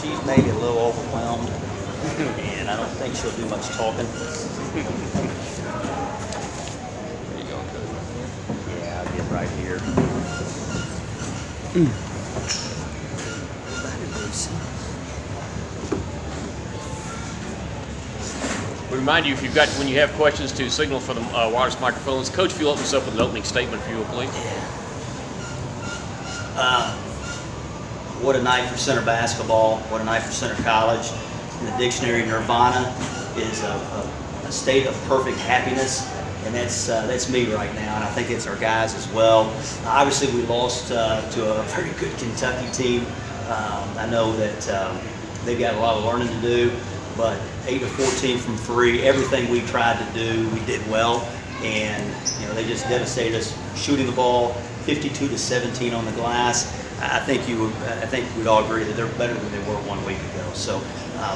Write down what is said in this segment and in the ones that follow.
she's maybe a little overwhelmed, and I don't think she'll do much talking. There you go, Coach. Yeah, I'll get right here. We remind you, when you have questions, to signal for the wireless microphones. Coach, if you'll open us up with an opening statement, if you will, please. What a night for center basketball. What a night for center college. In the dictionary, nirvana is a state of perfect happiness, and that's me right now, and I think it's our guys as well. Obviously, we lost to a very good Kentucky team. I know that they've got a lot of learning to do, but 8 of 14 from 3, everything we tried to do, we did well, and they just devastated us shooting the ball, 52-17 on the glass. I think we'd all agree that they're better than they were 1 week ago. So,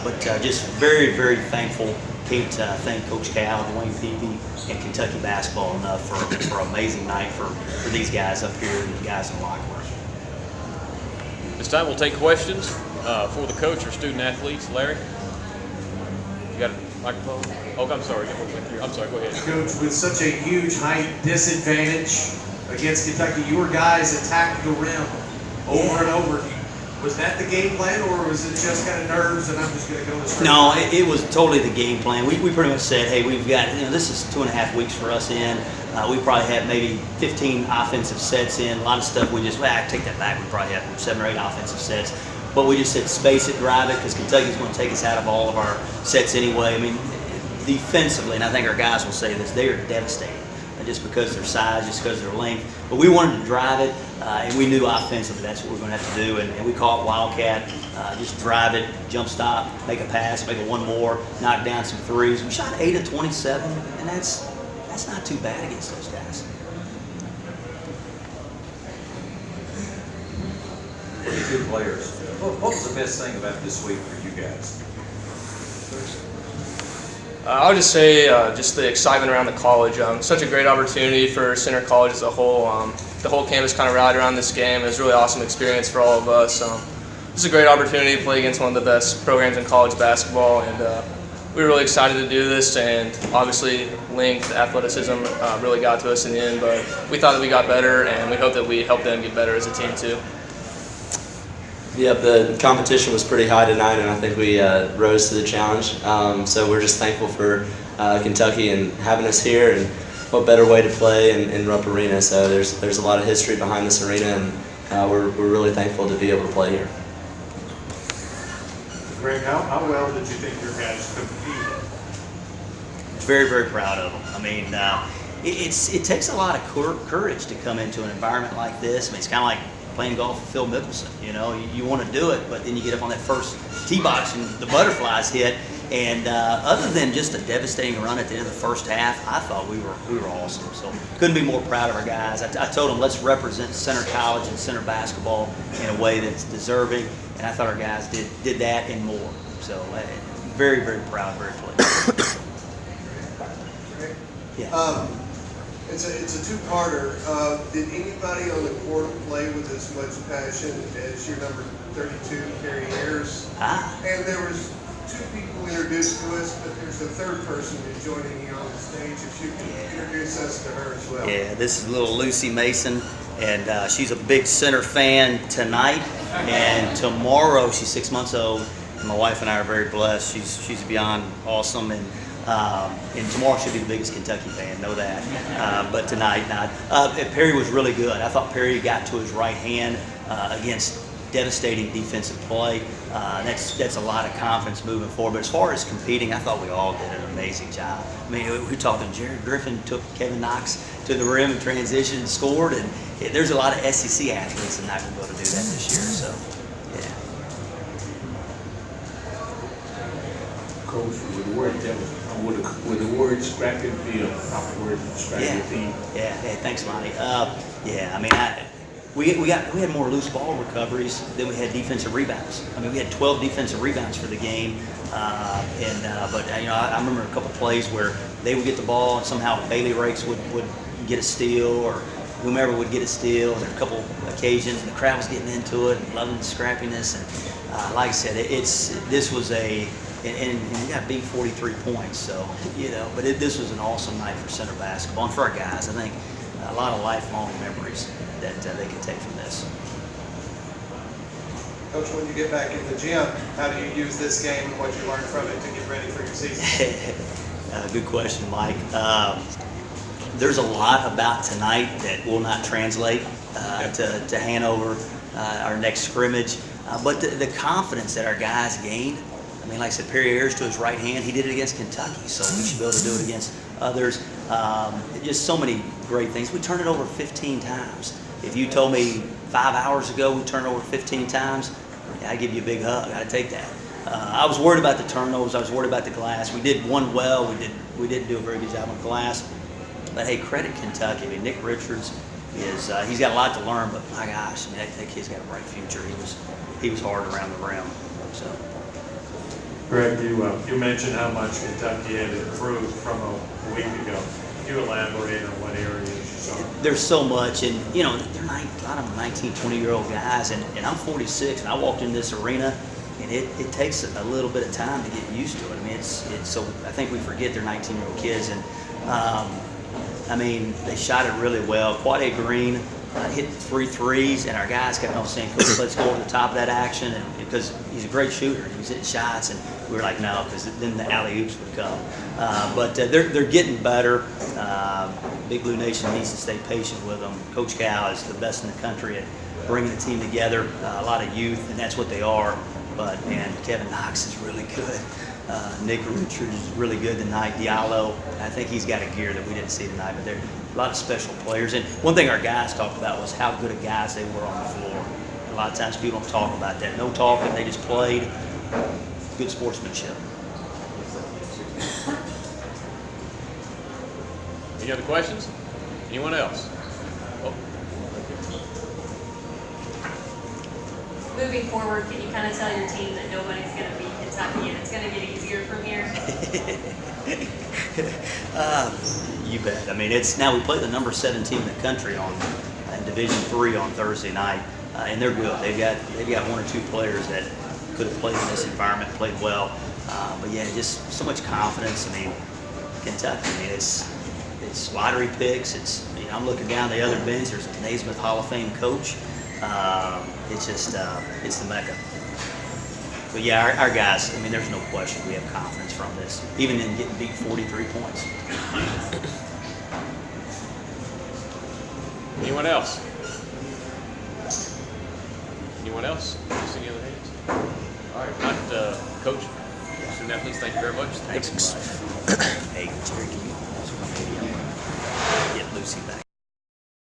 but just very, very thankful. Can't thank Coach Cal and Wayne Peavy and Kentucky basketball enough for an amazing night for these guys up here and the guys in the locker room. This time we'll take questions for the coach or student athletes. Larry, you got a microphone? Oh, I'm sorry. I'm sorry. Go ahead. Coach, with such a huge height disadvantage against Kentucky, your guys attacked the rim over and over. Was that the game plan, or was it just kind of nerves and I'm just going to go this way? No, it was totally the game plan. We pretty much said, hey, we've got, this is 2.5 weeks for us in. We probably had maybe 15 offensive sets in. A lot of stuff we just, I take that back. We probably had 7 or 8 offensive sets. But we just said space it, drive it, because Kentucky's going to take us out of all of our sets anyway. I mean, defensively, and I think our guys will say this, they are devastating. Just because of their size, just because of their length. But we wanted to drive it, and we knew offensively that's what we were going to have to do. And we call it Wildcat, just drive it, jump stop, make a pass, make it one more, knock down some threes. We shot 8 of 27, and that's not too bad against those guys. Pretty good players. What was the best thing about this week for you guys? I would just say just the excitement around the college. Such a great opportunity for Center College as a whole. The whole campus kind of rallied around this game. It was a really awesome experience for all of us. This is a great opportunity to play against one of the best programs in college basketball, and we were really excited to do this. And obviously, length, athleticism really got to us in the end, but we thought that we got better, and we hope that we helped them get better as a team too. Yep, the competition was pretty high tonight, and I think we rose to the challenge. So we're just thankful for Kentucky and having us here, and what better way to play in Rupp Arena. So there's a lot of history behind this arena, and we're really thankful to be able to play here. Greg, how well did you think your guys competed? Very, very proud of them. I mean, it takes a lot of courage to come into an environment like this. I mean, it's kind of like playing golf with Phil Mickelson. You want to do it, but then you get up on that first tee box and the butterflies hit. And other than just a devastating run at the end of the first half, I thought we were awesome. So couldn't be more proud of our guys. I told them, let's represent Center College and Center basketball in a way that's deserving, and I thought our guys did that and more. So very, very proud, very pleased. Yeah. It's a two-parter. Did anybody on the court play with as much passion as your number 32, Carrie Harris? And there was 2 people introduced to us, but there's a third person who's joining you on the stage. If you can introduce us to her as well. Yeah, this is little Lucy Mason, and she's a big Center fan tonight, and tomorrow she's 6 months old. And my wife and I are very blessed. She's beyond awesome, and tomorrow she'll be the biggest Kentucky fan, know that. But tonight, not. Perry was really good. I thought Perry got to his right hand against devastating defensive play. That's a lot of confidence moving forward. But as far as competing, I thought we all did an amazing job. I mean, we're talking Jared Griffin took Kevin Knox to the rim in transition and scored, and there's a lot of SEC athletes that are not going to be able to do that this year. So, yeah. Coach, with the word scrap and field, not the word scrap your team. Yeah. Hey, thanks, Lonnie. Yeah. I mean, we had more loose ball recoveries than we had defensive rebounds. I mean, we had 12 defensive rebounds for the game, but I remember a couple plays where they would get the ball and somehow Bailey Rakes would get a steal, or whomever would get a steal. There were a couple occasions, and the crowd was getting into it and loving the scrappiness. And like I said, this was and we got beat 43 points. So but this was an awesome night for center basketball and for our guys. I think a lot of lifelong memories that they can take from this. Coach, when you get back in the gym, how do you use this game and what you learned from it to get ready for your season? Good question, Mike. There's a lot about tonight that will not translate to Hanover, our next scrimmage. But the confidence that our guys gained, I mean, like I said, Perry Ayers to his right hand, he did it against Kentucky, so we should be able to do it against others. Just so many great things. We turned it over 15 times. If you told me 5 hours ago we turned it over 15 times, I'd give you a big hug. I'd take that. I was worried about the turnovers. I was worried about the glass. We did one well. We didn't do a very good job on glass. But hey, credit Kentucky. I mean, Nick Richards is he's got a lot to learn. But my gosh, I mean, that kid's got a bright future. He was hard around the rim. So. Greg, you mentioned how much Kentucky had improved from a week ago. Can you elaborate on what areas you saw? There's so much, and they're a lot of 19, 20-year-old guys, and I'm 46, and I walked in this arena, and it takes a little bit of time to get used to it. I mean, it's so I think we forget they're 19-year-old kids, and I mean, they shot it really well. Quade Green hit 3 threes, and our guys kept on saying, "Coach, let's go over the top of that action," and because he's a great shooter, he was hitting shots, and we were like, no, because then the alley oops would come. But they're getting better. Big Blue Nation needs to stay patient with them. Coach Cal is the best in the country at bringing the team together. A lot of youth, and that's what they are. But man, Kevin Knox is really good. Nick Richards is really good tonight. Diallo, I think he's got a gear that we didn't see tonight. But there are a lot of special players. And one thing our guys talked about was how good of guys they were on the floor. A lot of times people don't talk about that. No talking, they just played. Good sportsmanship. Any other questions? Anyone else? Oh. Moving forward, can you kind of tell your team that nobody's going to beat Kentucky and it's going to get easier from here? You bet. I mean, now we play the number 7 team in the country in Division III on Thursday night, and they're good. They've got 1 or 2 players that could have played in this environment, played well. But yeah, just so much confidence. I mean, Kentucky. I mean, it's lottery picks. I'm looking down the other bench. There's a Naismith Hall of Fame coach. It's just it's the Mecca. But yeah, our guys. I mean, there's no question we have confidence from this, even in getting beat 43 points. Anyone else? Anyone else? Just any other hands? All right, not Coach. Student athletes, thank you very much. Thanks. Hey, Jerry, can you